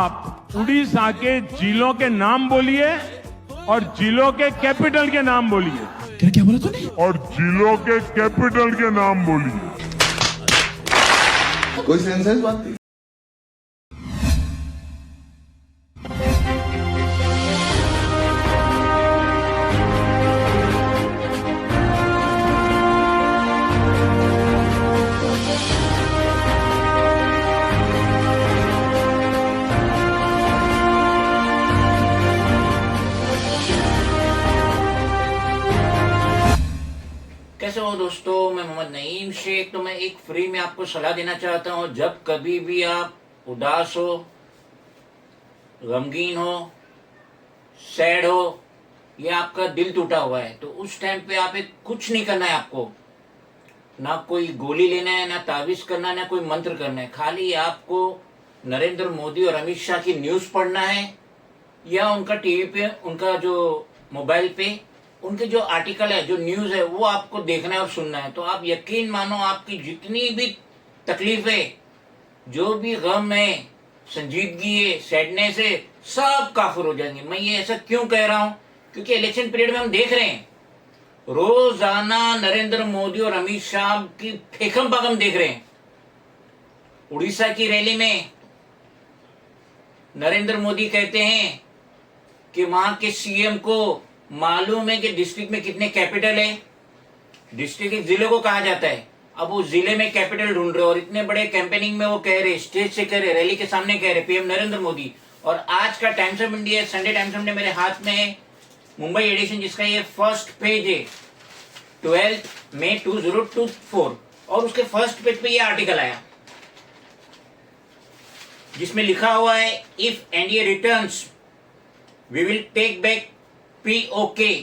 आप उड़ीसा के जिलों के नाम बोलिए और जिलों के कैपिटल के नाम बोलिए। क्या क्या बोला तूने? और जिलों के कैपिटल के नाम बोलिए। कोई सेंस है इस बात की? कैसे हो दोस्तों, मैं मोहम्मद नईम शेख। तो मैं एक फ्री में आपको सलाह देना चाहता हूँ। जब कभी भी आप उदास हो, गमगीन हो, सैड हो या आपका दिल टूटा हुआ है, तो उस टाइम पे आप एक कुछ नहीं करना है। आपको ना कोई गोली लेना है, ना तावीज करना है, ना कोई मंत्र करना है। खाली आपको नरेंद्र मोदी और अमित शाह की न्यूज़ पढ़ना है या उनका टीवी पे, उनका जो मोबाइल पे उनके जो आर्टिकल है, जो न्यूज़ है, वो आपको देखना है और सुनना है। तो आप यकीन मानो, आपकी जितनी भी तकलीफें, जो भी गम है, संजीदगी है, सैडनेस है, सब काफिर हो जाएंगे। मैं ये ऐसा क्यों कह रहा हूं? क्योंकि इलेक्शन पीरियड में हम देख रहे हैं, रोजाना नरेंद्र मोदी और अमित शाह की फेकम पाकम देख रहे हैं। उड़ीसा की रैली में नरेंद्र मोदी कहते हैं कि वहां के सीएम को मालूम है कि डिस्ट्रिक्ट में कितने कैपिटल है। डिस्ट्रिक्ट एक जिले को कहा जाता है। अब वो जिले में कैपिटल ढूंढ रहे और इतने बड़े कैंपेनिंग में वो कह रहे, स्टेज से कह रहे, रैली के सामने कह रहे, पीएम नरेंद्र मोदी। और आज का times of India, Sunday times of India मेरे हाथ में है, मुंबई एडिशन, जिसका ये फर्स्ट पेज है, 12 मई 2024। और उसके फर्स्ट पेज पे ये आर्टिकल आया जिसमें लिखा हुआ है, if NDA returns we will take back PoK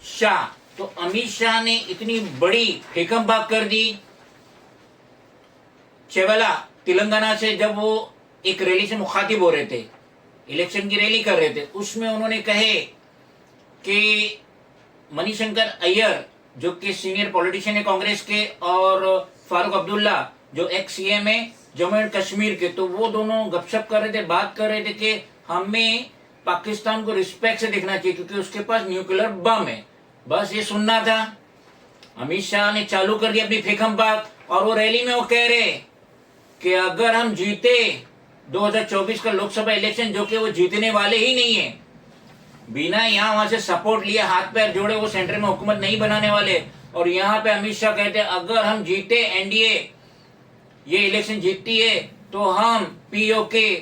Shah. तो अमित शाह ने इतनी बड़ी फेकम बात कर दी। चेवला तेलंगाना से जब वो एक रैली से मुखातिब हो रहे थे, इलेक्शन की रैली कर रहे थे, उसमें उन्होंने कहे कि मणिशंकर अय्यर जो कि सीनियर पॉलिटिशियन है कांग्रेस के, और फारूक अब्दुल्ला जो एक्स सीएम है जम्मू एंड कश्मीर के, तो वो दोनों गपशप कर रहे थे, बात कर रहे थे कि हमें पाकिस्तान को रिस्पेक्ट से देखना चाहिए क्योंकि उसके पास न्यूक्लियर बम है। बस ये सुनना था। अमित शाह ने चालू कर दी अपनी फेकम बात, और वो रैली में वो कह रहे कि अगर हम जीते 2024 का लोकसभा इलेक्शन, जो कि वो जीतने वाले ही नहीं है, बिना यहाँ वहां से सपोर्ट लिए, हाथ पैर जोड़े, वो सेंटर में हुकूमत नहीं बनाने वाले। और यहाँ पे अमित शाह कहते हैं अगर हम जीते, एनडीए ये इलेक्शन जीतती है, तो हम पीओके,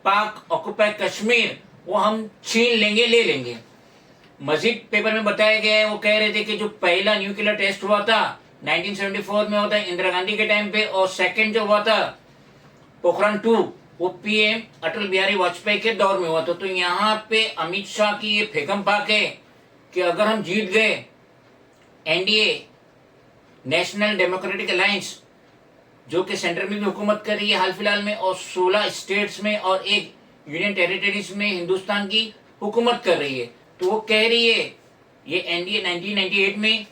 पाक ऑक्युपाइड कश्मीर, वो हम छीन लेंगे, ले लेंगे। मजीद पेपर में बताया गया है, वो कह रहे थे कि जो पहला न्यूक्लियर टेस्ट हुआ था 1974 में, होता है इंदिरा गांधी के टाइम पे, और सेकंड जो हुआ था पोखरण 2, वो पीएम अटल बिहारी वाजपेयी के दौर में हुआ था। तो यहाँ पे अमित शाह की ये फेकम पाक है कि अगर हम जीत गए, एनडीए नेशनल डेमोक्रेटिक अलायंस जो कि सेंटर में भी हुकूमत कर रही है हाल फिलहाल में, और 16 स्टेट्स में और एक यूनियन टेरिटरीज में हिंदुस्तान की हुकूमत कर रही है, तो वो कह रही है ये एनडीए 1998 में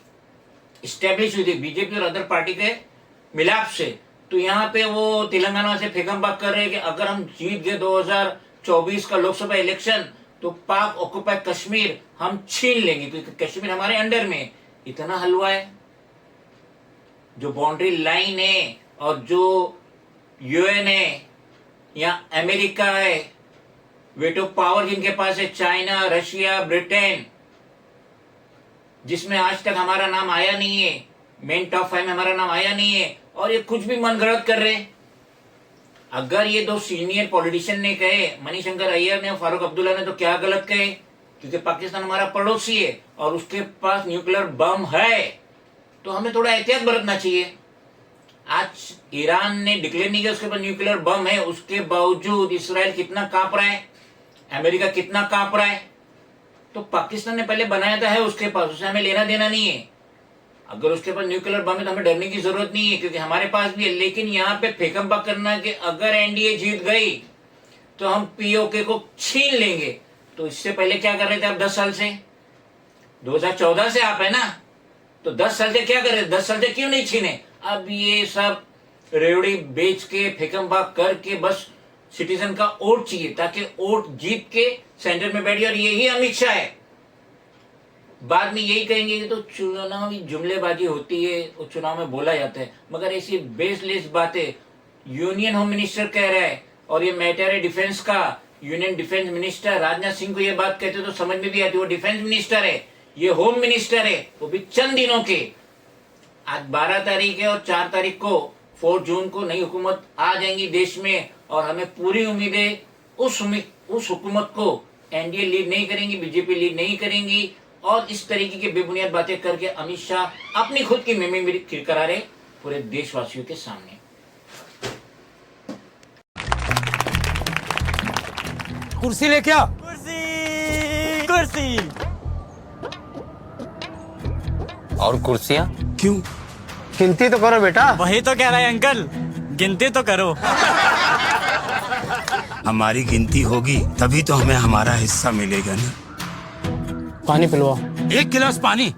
स्टैब्लिश हुई थी बीजेपी और अदर पार्टी के मिलाप से। तो यहाँ पे वो तेलंगाना से फेकम बात कर रहे हैं कि अगर हम जीत गए 2024 का लोकसभा इलेक्शन, तो पाक ऑक्युपाइड कश्मीर हम छीन लेंगे क्योंकि कश्मीर हमारे अंडर में। इतना हलवा है। जो बाउंड्री लाइन है और जो यूएन है या अमेरिका है, वेटो पावर जिनके पास है, चाइना, रशिया, ब्रिटेन, जिसमें आज तक हमारा नाम आया नहीं है, मेन टॉप 5 में हमारा नाम आया नहीं है, और ये कुछ भी मन गलत कर रहे। अगर ये दो सीनियर पॉलिटिशियन ने कहे, मणिशंकर अय्यर ने और फारूक अब्दुल्ला ने, तो क्या गलत कहे? क्योंकि पाकिस्तान हमारा पड़ोसी है और उसके पास न्यूक्लियर बम है, तो हमें थोड़ा एहतियात बरतना चाहिए। आज ईरान ने डिक्लेयर नहीं किया उसके पास न्यूक्लियर बम है, उसके बावजूद इसराइल कितना कांप रहा है, अमेरिका कितना कांप रहा है। तो पाकिस्तान ने पहले बनाया था, है उसके पास, उसे हमें लेना देना नहीं है। अगर उसके पास न्यूक्लियर बम है तो हमें डरने की जरूरत नहीं है क्योंकि हमारे पास भी है। लेकिन यहाँ पे फेकम बक करना कि अगर एनडीए जीत गई तो हम पीओके को छीन लेंगे। तो इससे पहले क्या कर रहे थे आप 10 साल से? 2014 से आप है ना, तो 10 साल से क्या कर रहे थे? 10 साल से क्यों नहीं छीने? अब ये सब रेवड़ी बेच के फेकम बाग करके बस सिटीजन का वोट चाहिए ताकि वोट जीत के सेंटर में बैठे, और यही अमित शाह है। बाद में यही कहेंगे कि तो चुनावी जुमलेबाजी होती है, वो चुनाव में बोला जाता है, मगर ऐसी बेसलेस बातें यूनियन होम मिनिस्टर कह रहा है, और ये मैटर है डिफेंस का। Union defence minister Rajnath Singh को ये बात कहते तो समझ में भी आती, वो डिफेंस मिनिस्टर है, ये होम मिनिस्टर है, वो भी चंद दिनों के। आज 12 तारीख है और 4 तारीख को 4 जून को नई हुकूमत आ जाएंगी देश में, और हमें पूरी उम्मीद है उस हुकूमत को एनडीए लीड नहीं करेंगी, बीजेपी लीड नहीं करेंगी, और इस तरीके की बेबुनियाद बातें करके अमित शाह अपनी खुद की मेमी करा रहे पूरे देशवासियों के सामने। कुर्सी ले क्या? कुर्सी कुर्सी। और कुर्सियां? क्यों? गिनती तो करो बेटा। वही तो कह रहा है अंकल, गिनती तो करो। हमारी गिनती होगी तभी तो हमें हमारा हिस्सा मिलेगा ना। पानी पिलवाओ। 1 गिलास पानी।